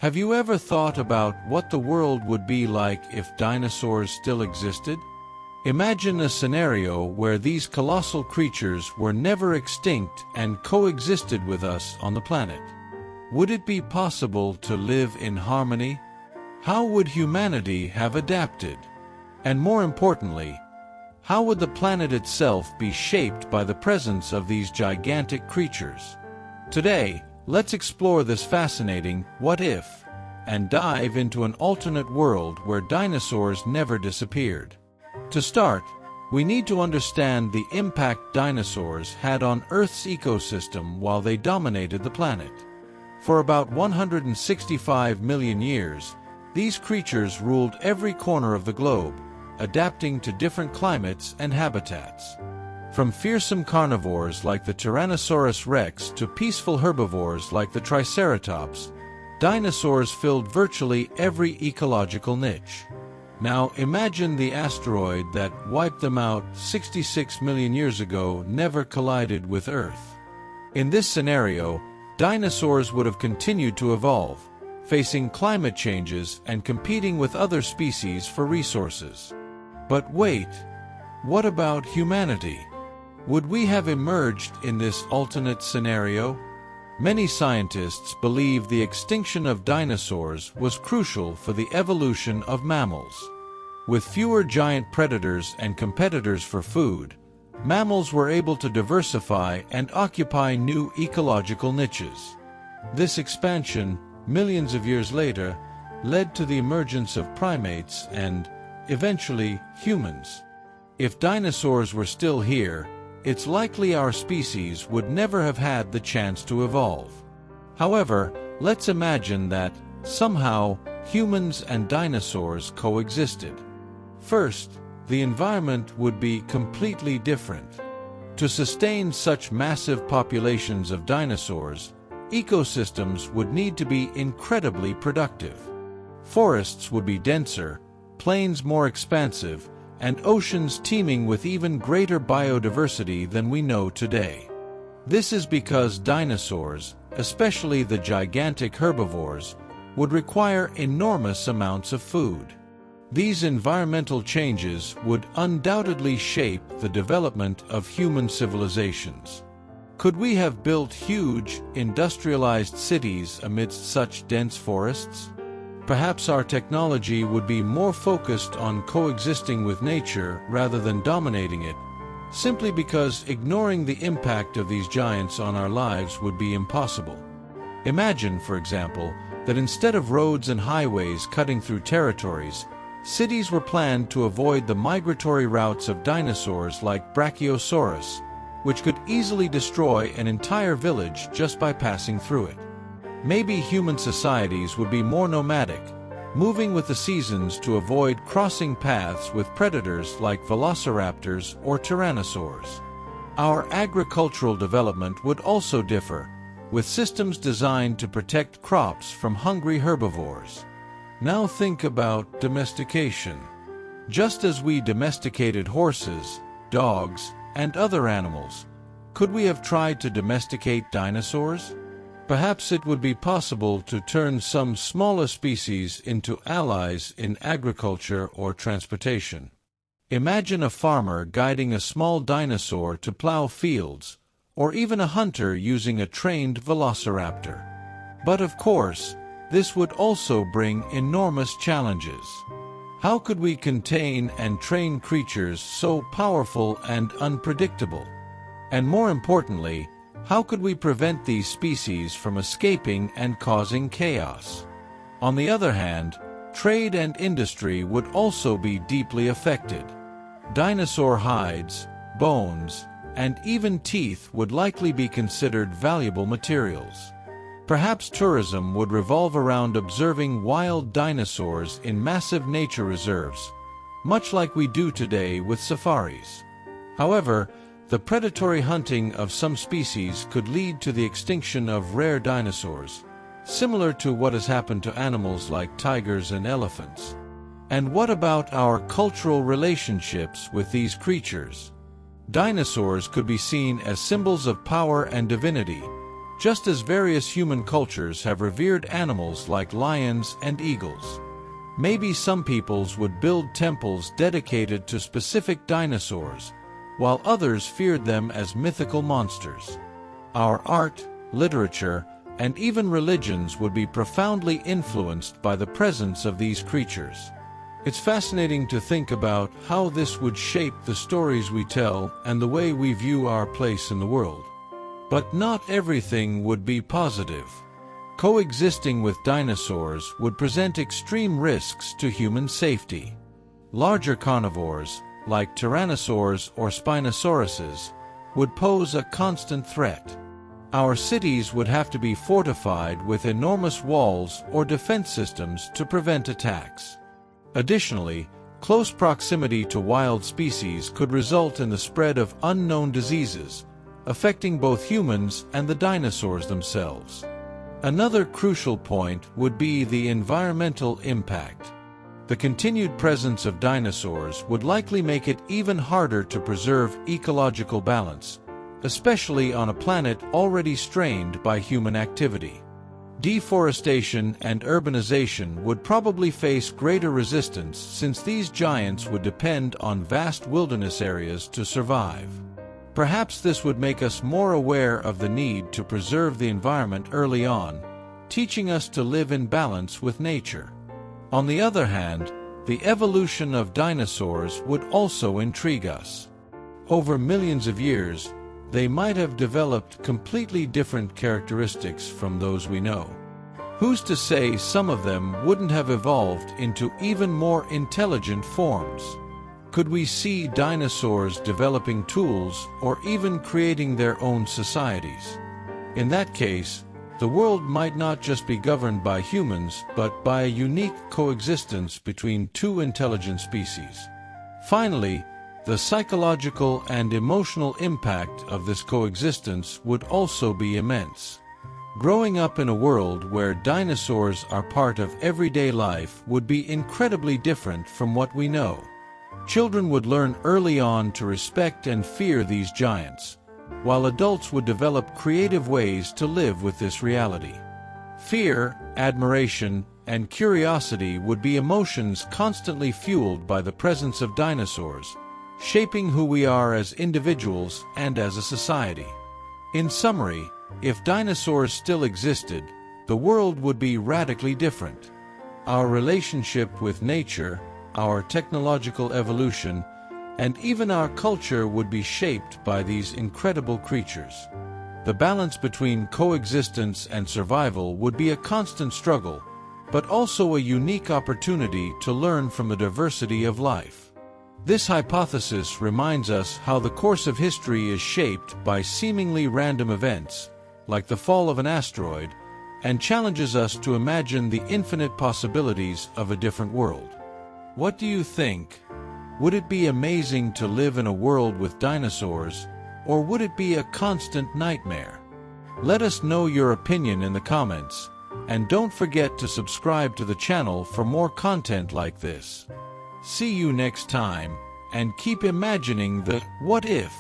Have you ever thought about what the world would be like if dinosaurs still existed? Imagine a scenario where these colossal creatures were never extinct and coexisted with us on the planet. Would it be possible to live in harmony? How would humanity have adapted? And more importantly, how would the planet itself be shaped by the presence of these gigantic creatures? Today, let's explore this fascinating "what if" and dive into an alternate world where dinosaurs never disappeared. To start, we need to understand the impact dinosaurs had on Earth's ecosystem while they dominated the planet. For about 165 million years, these creatures ruled every corner of the globe, adapting to different climates and habitats. From fearsome carnivores like the Tyrannosaurus rex to peaceful herbivores like the Triceratops, dinosaurs filled virtually every ecological niche. Now imagine the asteroid that wiped them out 66 million years ago never collided with Earth. In this scenario, dinosaurs would have continued to evolve, facing climate changes and competing with other species for resources. But wait, what about humanity? Would we have emerged in this alternate scenario? Many scientists believe the extinction of dinosaurs was crucial for the evolution of mammals. With fewer giant predators and competitors for food, mammals were able to diversify and occupy new ecological niches. This expansion, millions of years later, led to the emergence of primates and, eventually, humans. If dinosaurs were still here, it's likely our species would never have had the chance to evolve. However, let's imagine that, somehow, humans and dinosaurs coexisted. First, the environment would be completely different. To sustain such massive populations of dinosaurs, ecosystems would need to be incredibly productive. Forests would be denser, plains more expansive, and oceans teeming with even greater biodiversity than we know today. This is because dinosaurs, especially the gigantic herbivores, would require enormous amounts of food. These environmental changes would undoubtedly shape the development of human civilizations. Could we have built huge, industrialized cities amidst such dense forests? Perhaps our technology would be more focused on coexisting with nature rather than dominating it, simply because ignoring the impact of these giants on our lives would be impossible. Imagine, for example, that instead of roads and highways cutting through territories, cities were planned to avoid the migratory routes of dinosaurs like Brachiosaurus, which could easily destroy an entire village just by passing through it. Maybe human societies would be more nomadic, moving with the seasons to avoid crossing paths with predators like velociraptors or tyrannosaurs. Our agricultural development would also differ, with systems designed to protect crops from hungry herbivores. Now think about domestication. Just as we domesticated horses, dogs, and other animals, could we have tried to domesticate dinosaurs? Perhaps it would be possible to turn some smaller species into allies in agriculture or transportation. Imagine a farmer guiding a small dinosaur to plow fields, or even a hunter using a trained velociraptor. But of course, this would also bring enormous challenges. How could we contain and train creatures so powerful and unpredictable? And more importantly, how could we prevent these species from escaping and causing chaos? On the other hand, trade and industry would also be deeply affected. Dinosaur hides, bones, and even teeth would likely be considered valuable materials. Perhaps tourism would revolve around observing wild dinosaurs in massive nature reserves, much like we do today with safaris. However, the predatory hunting of some species could lead to the extinction of rare dinosaurs, similar to what has happened to animals like tigers and elephants. And what about our cultural relationships with these creatures? Dinosaurs could be seen as symbols of power and divinity, just as various human cultures have revered animals like lions and eagles. Maybe some peoples would build temples dedicated to specific dinosaurs, while others feared them as mythical monsters. Our art, literature, and even religions would be profoundly influenced by the presence of these creatures. It's fascinating to think about how this would shape the stories we tell and the way we view our place in the world. But not everything would be positive. Coexisting with dinosaurs would present extreme risks to human safety. Larger carnivores, like tyrannosaurs or spinosauruses, would pose a constant threat. Our cities would have to be fortified with enormous walls or defense systems to prevent attacks. Additionally, close proximity to wild species could result in the spread of unknown diseases, affecting both humans and the dinosaurs themselves. Another crucial point would be the environmental impact. The continued presence of dinosaurs would likely make it even harder to preserve ecological balance, especially on a planet already strained by human activity. Deforestation and urbanization would probably face greater resistance since these giants would depend on vast wilderness areas to survive. Perhaps this would make us more aware of the need to preserve the environment early on, teaching us to live in balance with nature. On the other hand, the evolution of dinosaurs would also intrigue us. Over millions of years, they might have developed completely different characteristics from those we know. Who's to say some of them wouldn't have evolved into even more intelligent forms? Could we see dinosaurs developing tools or even creating their own societies? In that case, the world might not just be governed by humans, but by a unique coexistence between two intelligent species. Finally, the psychological and emotional impact of this coexistence would also be immense. Growing up in a world where dinosaurs are part of everyday life would be incredibly different from what we know. Children would learn early on to respect and fear these giants, while adults would develop creative ways to live with this reality. Fear, admiration, and curiosity would be emotions constantly fueled by the presence of dinosaurs, shaping who we are as individuals and as a society. In summary, if dinosaurs still existed, the world would be radically different. Our relationship with nature, our technological evolution, and even our culture would be shaped by these incredible creatures. The balance between coexistence and survival would be a constant struggle, but also a unique opportunity to learn from the diversity of life. This hypothesis reminds us how the course of history is shaped by seemingly random events, like the fall of an asteroid, and challenges us to imagine the infinite possibilities of a different world. What do you think? Would it be amazing to live in a world with dinosaurs, or would it be a constant nightmare? Let us know your opinion in the comments, and don't forget to subscribe to the channel for more content like this. See you next time, and keep imagining the what if.